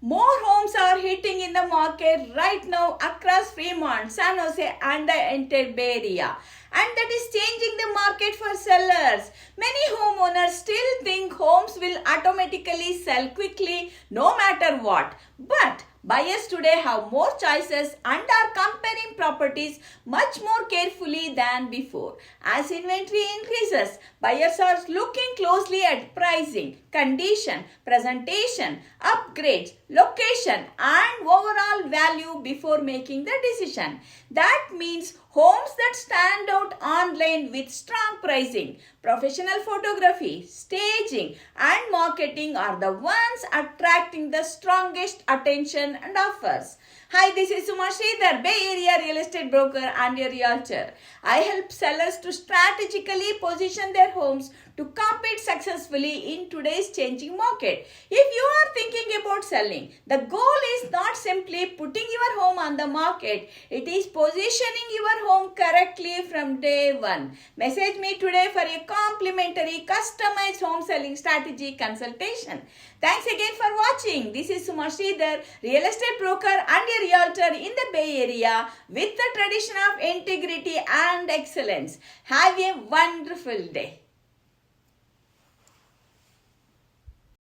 More homes are hitting in the market right now across Fremont, San Jose, and the entire Bay Area. And that is changing the market for sellers. Many homeowners still think homes will automatically sell quickly no matter what. But buyers today have more choices and are comparing properties much more carefully than before. As inventory increases, buyers are looking closely at pricing, condition, presentation, upgrades, location, and overall value before making the decision. That means homes that stand out online with strong pricing, professional photography, staging, and marketing are the ones attracting the strongest attention and offers. Hi, this is Suma Sridhar, Bay Area real estate broker and a realtor. I help sellers to strategically position their homes to compete successfully in today's changing market. If you are thinking about selling, the goal is not simply putting your home on the market, it is positioning your home correctly from day one. Message me today for a complimentary customized home selling strategy consultation. Thanks again for watching. This is Suma Sridhar, real estate broker and a realtor in the Bay Area with the tradition of integrity and excellence. Have a wonderful day.